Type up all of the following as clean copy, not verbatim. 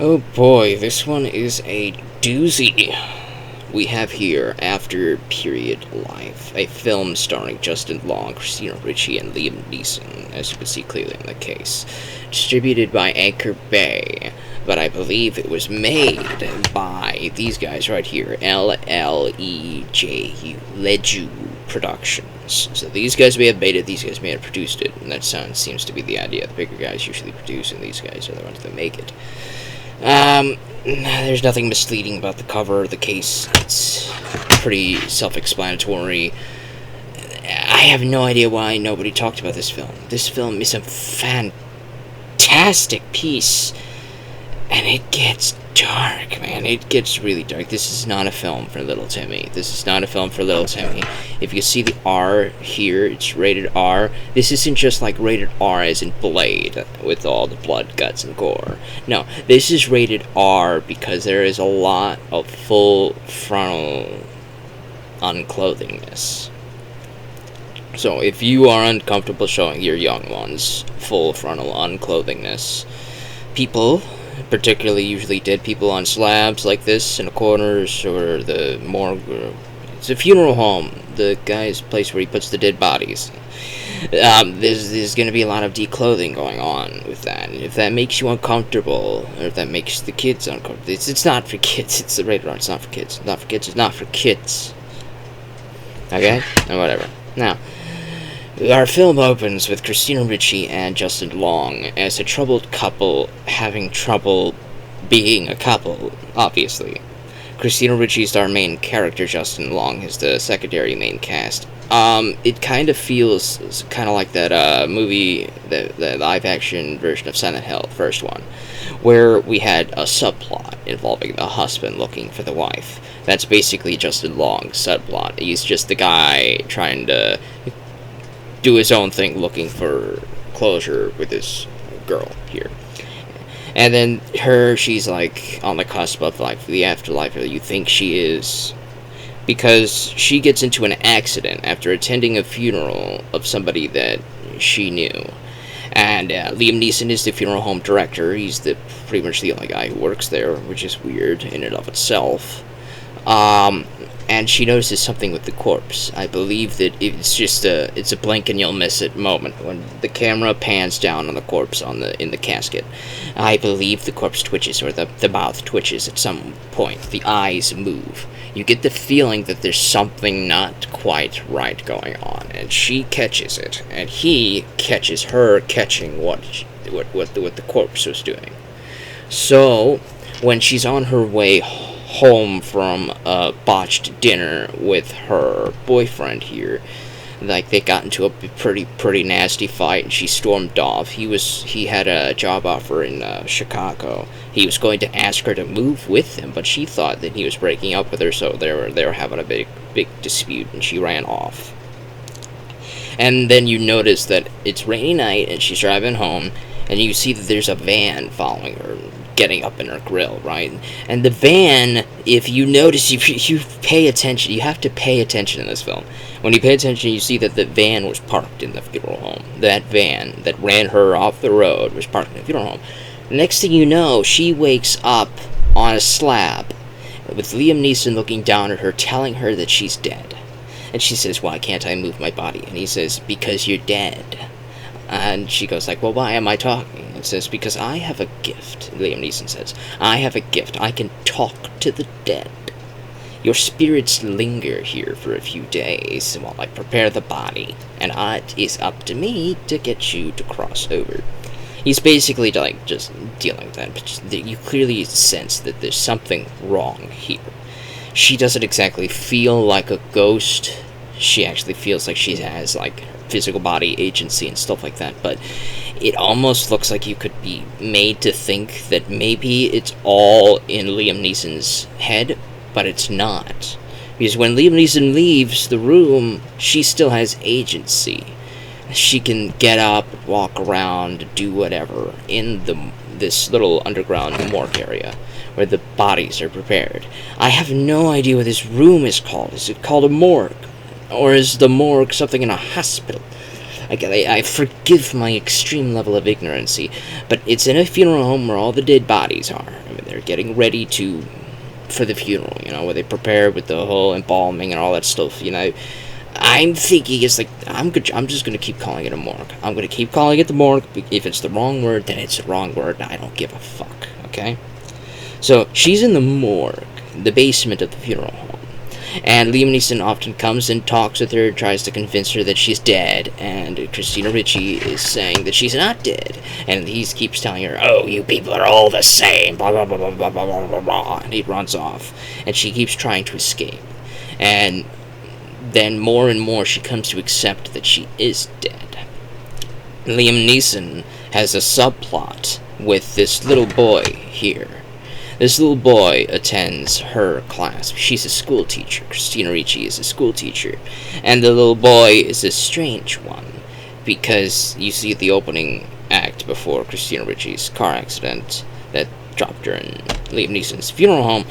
Oh boy, this one is a doozy. We have here After.Life, a film starring Justin Long, Christina Ricci, and Liam Neeson, as you can see clearly in the case. Distributed by Anchor Bay, but I believe it was made by these guys right here, LLEJU, Leju Productions. So these guys may have made it, these guys may have produced it, and that seems to be the idea. The bigger guys usually produce, and these guys are the ones that make it. There's nothing misleading about the cover of the case. It's pretty self-explanatory. I have no idea why nobody talked about this film. This film is a fantastic piece, and it gets dark, man. It gets really dark. This is not a film for little Timmy. If you see the R here, it's rated R. This isn't just like rated R as in Blade, with all the blood, guts, and gore. No, this is rated R because there is a lot of full frontal unclothingness. So if you are uncomfortable showing your young ones full frontal unclothingness, people, particularly usually dead people on slabs like this in the corners or the morgue, it's a funeral home, the guy's place where he puts the dead bodies. There's going to be a lot of declothing going on with that. And if that makes you uncomfortable, or if that makes the kids uncomfortable, it's not for kids. It's the rated R. It's not for kids. It's not for kids. It's not for kids. Okay? And whatever. Now, our film opens with Christina Ricci and Justin Long as a troubled couple having trouble being a couple, obviously. Christina Ricci is our main character, Justin Long is the secondary main cast. It kind of feels kind of like that movie, the live-action version of Silent Hill, the first one, where we had a subplot involving the husband looking for the wife. That's basically Justin Long's subplot. He's just the guy trying to do his own thing, looking for closure with this girl here. And then she's like on the cusp of like the afterlife, or you think she is, because she gets into an accident after attending a funeral of somebody that she knew. And Liam Neeson is the funeral home director. He's pretty much the only guy who works there, which is weird in and of itself. And she notices something with the corpse. I believe that it's a blink and you'll miss it moment when the camera pans down on the corpse in the casket. I believe the corpse twitches, or the mouth twitches at some point. The eyes move. You get the feeling that there's something not quite right going on, and she catches it, and he catches her catching what the corpse was doing. So when she's on her way home from a botched dinner with her boyfriend here, like they got into a pretty nasty fight, and she stormed off. He had a job offer in Chicago. He was going to ask her to move with him, but she thought that he was breaking up with her, so they were having a big dispute, and she ran off. And then you notice that it's rainy night, and she's driving home, and you see that there's a van following her, getting up in her grill, right? And the van, if you notice, you pay attention, you have to pay attention in this film. When you pay attention, you see that the van was parked in the funeral home. That van that ran her off the road was parked in the funeral home. Next thing you know, she wakes up on a slab with Liam Neeson looking down at her, telling her that she's dead. And she says, "Why can't I move my body?" And he says, "Because you're dead." And she goes like, "Well, why am I talking?" It says, "Because I have a gift," Liam Neeson says. "I have a gift. I can talk to the dead. Your spirits linger here for a few days while I prepare the body, and it is up to me to get you to cross over." He's basically like just dealing with that, but you clearly sense that there's something wrong here. She doesn't exactly feel like a ghost. She actually feels like she has like physical body agency and stuff like that, but it almost looks like you could be made to think that maybe it's all in Liam Neeson's head, but it's not. Because when Liam Neeson leaves the room, she still has agency. She can get up, walk around, do whatever in this little underground morgue area where the bodies are prepared. I have no idea what this room is called. Is it called a morgue? Or is the morgue something in a hospital? I forgive my extreme level of ignorancy, but it's in a funeral home where all the dead bodies are. They're getting ready for the funeral, where they prepare with the whole embalming and all that stuff, I'm thinking it's like, I'm just gonna keep calling it a morgue. I'm gonna keep calling it the morgue. If it's the wrong word, then it's the wrong word. I don't give a fuck, okay? So, she's in the morgue, the basement of the funeral home. And Liam Neeson often comes and talks with her, tries to convince her that she's dead, and Christina Ricci is saying that she's not dead. And he keeps telling her, oh, you people are all the same, blah, blah, blah, blah, blah, blah, blah, blah, blah, and he runs off. And she keeps trying to escape. And then more and more she comes to accept that she is dead. Liam Neeson has a subplot with this little boy here. This little boy attends her class. She's a school teacher. Christina Ricci is a school teacher. And the little boy is a strange one, because you see the opening act before Christina Ricci's car accident that dropped her in Liam Neeson's funeral home.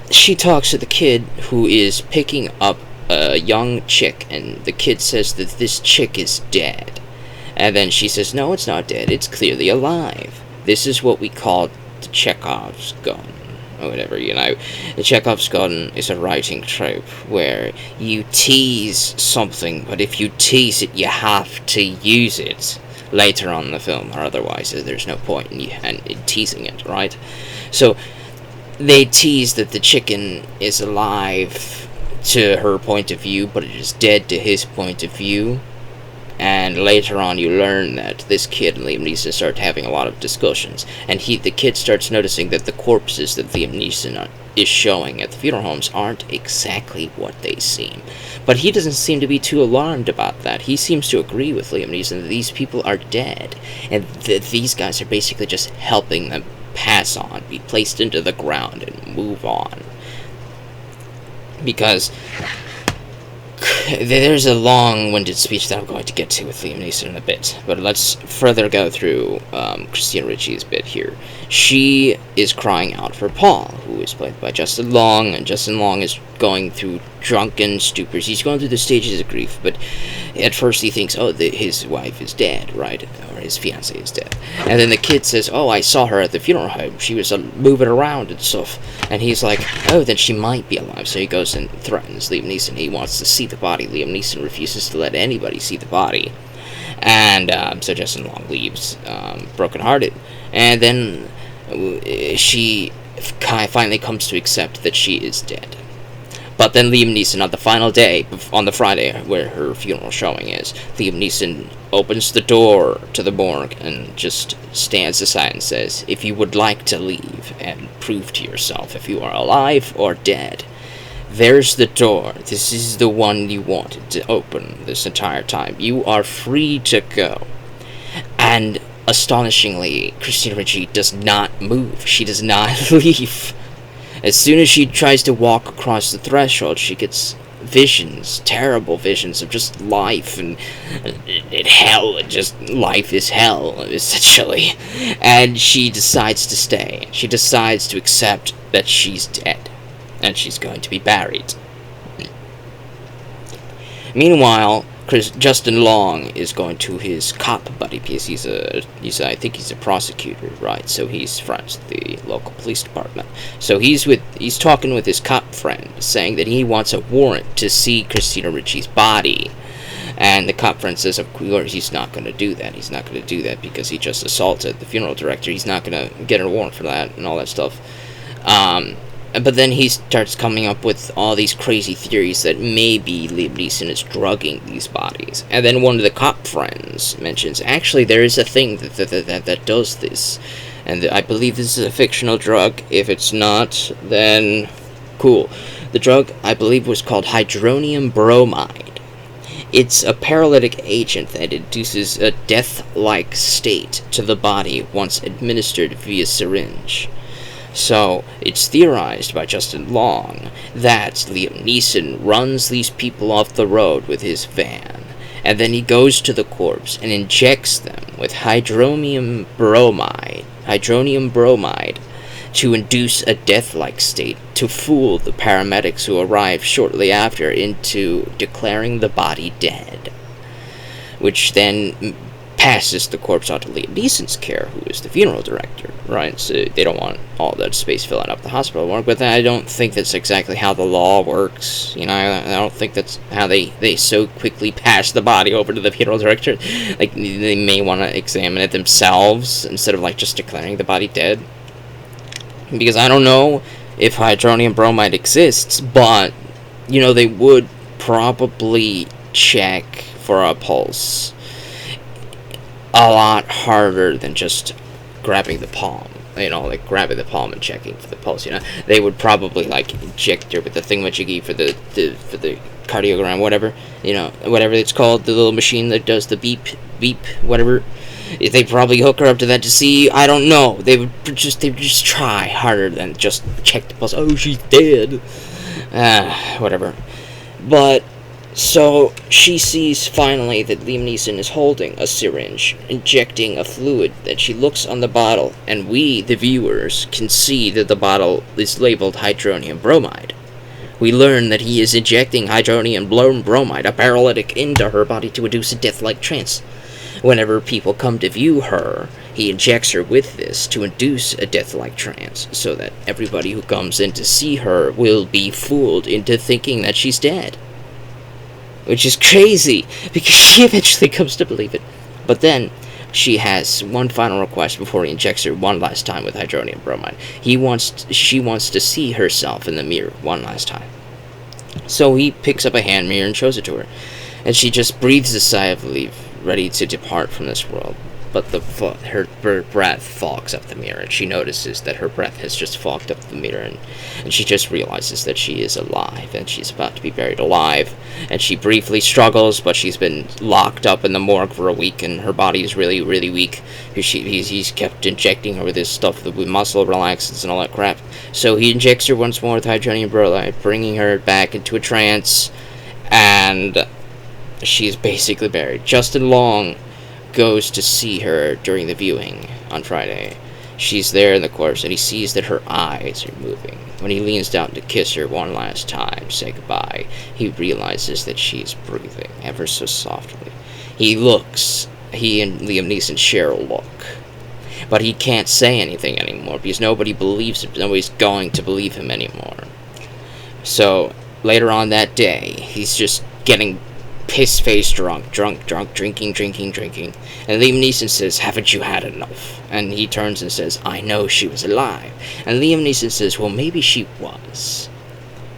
She talks to the kid who is picking up a young chick, and the kid says that this chick is dead. And then she says, no, it's not dead, it's clearly alive. This is what we call the Chekhov's gun, or whatever, The Chekhov's gun is a writing trope where you tease something, but if you tease it, you have to use it later on in the film, or otherwise there's no point in teasing it, right? So they tease that the chicken is alive to her point of view, but it is dead to his point of view. And later on, you learn that this kid and Liam Neeson start having a lot of discussions, and the kid starts noticing that the corpses that Liam Neeson is showing at the funeral homes aren't exactly what they seem. But he doesn't seem to be too alarmed about that. He seems to agree with Liam Neeson that these people are dead, and that these guys are basically just helping them pass on, be placed into the ground, and move on. Because there's a long-winded speech that I'm going to get to with Liam Neeson in a bit, but let's further go through Christina Ricci's bit here. She is crying out for Paul, who is played by Justin Long, and Justin Long is going through drunken stupors. He's going through the stages of grief, but at first he thinks, his wife is dead, right? Or his fiancée is dead. And then the kid says, oh, I saw her at the funeral home. She was moving around and stuff. And he's like, oh, then she might be alive. So he goes and threatens Liam Neeson. He wants to see the body. Liam Neeson refuses to let anybody see the body. And so Justin Long leaves, brokenhearted. And then she finally comes to accept that she is dead. But then Liam Neeson, on the final day, on the Friday where her funeral showing is, Liam Neeson opens the door to the morgue and just stands aside and says, if you would like to leave and prove to yourself if you are alive or dead, there's the door. This is the one you wanted to open this entire time. You are free to go. And astonishingly, Christina Ricci does not move. She does not leave. As soon as she tries to walk across the threshold, she gets visions, terrible visions of just life and hell, and just life is hell, essentially. And she decides to stay. She decides to accept that she's dead, and she's going to be buried. Meanwhile, Justin Long is going to his cop buddy, because I think he's a prosecutor, right? So he's friends with the local police department. So he's talking with his cop friend, saying that he wants a warrant to see Christina Ricci's body. And the cop friend says, of course, he's not going to do that. He's not going to do that because he just assaulted the funeral director. He's not going to get a warrant for that and all that stuff. But then he starts coming up with all these crazy theories that maybe Liam Neeson is drugging these bodies. And then one of the cop friends mentions, actually, there is a thing that does this. And I believe this is a fictional drug. If it's not, then cool. The drug, I believe, was called hydronium bromide. It's a paralytic agent that induces a death-like state to the body once administered via syringe. So, it's theorized by Justin Long that Liam Neeson runs these people off the road with his van, and then he goes to the corpse and injects them with hydronium bromide to induce a death-like state to fool the paramedics who arrive shortly after into declaring the body dead, which then passes the corpse on to Liam Neeson's care, who is the funeral director, right? So they don't want all that space filling up the hospital morgue, but I don't think that's exactly how the law works. You know, I don't think that's how they so quickly pass the body over to the funeral director. Like, they may want to examine it themselves instead of, like, just declaring the body dead. Because I don't know if hydronium bromide exists, but, you know, they would probably check for a pulse a lot harder than just grabbing the palm. You know, like grabbing the palm and checking for the pulse. You know, they would probably like inject her with the thingamajiggy for the cardiogram, whatever. You know, whatever it's called, the little machine that does the beep, whatever. They probably hook her up to that to see. I don't know. They would just try harder than just check the pulse. Oh, she's dead. Whatever. But. So, she sees finally that Liam Neeson is holding a syringe, injecting a fluid, that she looks on the bottle, and we, the viewers, can see that the bottle is labeled hydronium bromide. We learn that he is injecting hydronium bromide, a paralytic, into her body to induce a death-like trance. Whenever people come to view her, he injects her with this to induce a death-like trance, so that everybody who comes in to see her will be fooled into thinking that she's dead. Which is crazy, because she eventually comes to believe it. But then, she has one final request before he injects her one last time with hydronium bromide. She wants to see herself in the mirror one last time. So he picks up a hand mirror and shows it to her. And she just breathes a sigh of relief, ready to depart from this world. But her breath fogs up the mirror, and she notices that her breath has just fogged up the mirror, and she just realizes that she is alive, and she's about to be buried alive, and she briefly struggles, but she's been locked up in the morgue for a week, and her body is really, really weak. He's kept injecting her with this stuff with muscle relaxants and all that crap. So he injects her once more with hydronium bromide, bringing her back into a trance, and she's basically buried. Justin Long goes to see her during the viewing on Friday. She's there in the corpse, and he sees that her eyes are moving. When he leans down to kiss her one last time, say goodbye, he realizes that she's breathing ever so softly. He and Liam Neeson share a look. But he can't say anything anymore, because nobody believes him. Nobody's going to believe him anymore. So, later on that day, he's just getting piss-faced drunk, drinking. And Liam Neeson says, "Haven't you had enough?" And he turns and says, "I know she was alive." And Liam Neeson says, "Well, maybe she was.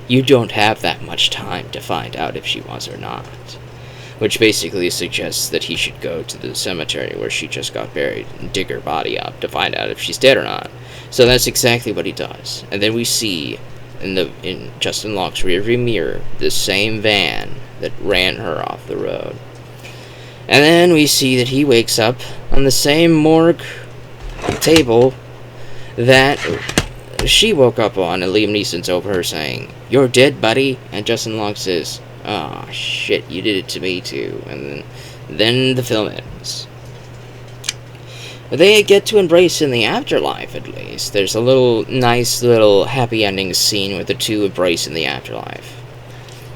You don't have that much time to find out if she was or not." Which basically suggests that he should go to the cemetery where she just got buried and dig her body up to find out if she's dead or not. So that's exactly what he does. And then we see in Justin Long's rearview mirror the same van that ran her off the road. And then we see that he wakes up on the same morgue table that she woke up on, and Liam Neeson's over her saying, "You're dead, buddy." And Justin Long says, "Oh, shit, you did it to me too." And then the film ends. They get to embrace in the afterlife, at least. There's a nice little happy ending scene where the two embrace in the afterlife.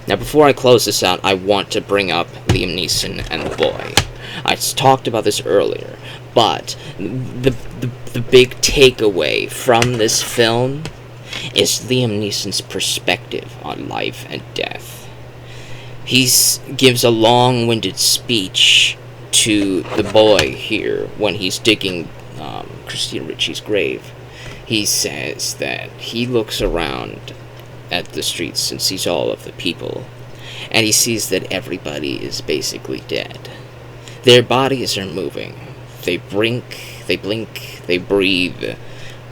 Now, before I close this out, I want to bring up Liam Neeson and the boy. I talked about this earlier, but the big takeaway from this film is Liam Neeson's perspective on life and death. He gives a long-winded speech to the boy here when he's digging Christina Ricci's grave. He says that he looks around at the streets and sees all of the people, and he sees that everybody is basically dead. Their bodies are moving. They blink, they breathe,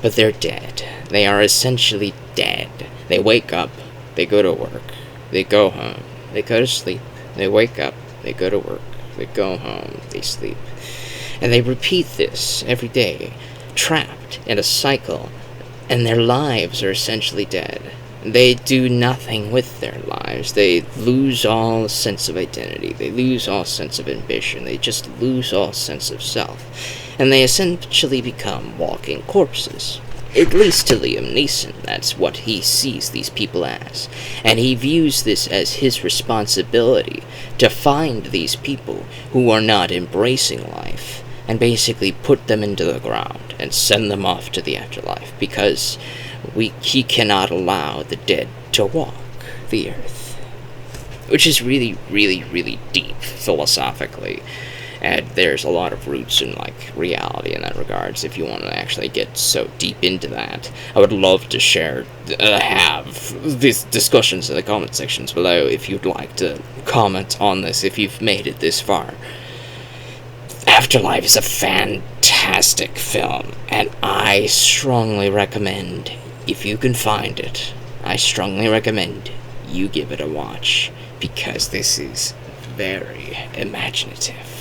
but they're dead. They are essentially dead. They wake up, they go to work, they go home, they go to sleep, they wake up, they go to work, they go home, they sleep. And they repeat this every day, trapped in a cycle, and their lives are essentially dead. They do nothing with their lives. They lose all sense of identity. They lose all sense of ambition. They just lose all sense of self. And they essentially become walking corpses. At least to Liam Neeson, that's what he sees these people as. And he views this as his responsibility to find these people who are not embracing life and basically put them into the ground and send them off to the afterlife, because he cannot allow the dead to walk the earth. Which is really, really, really deep philosophically. And there's a lot of roots in, like, reality in that regards, if you want to actually get so deep into that. I would love to have these discussions in the comment sections below if you'd like to comment on this, if you've made it this far. After.Life is a fantastic film, and I strongly recommend, if you can find it, I strongly recommend you give it a watch, because this is very imaginative.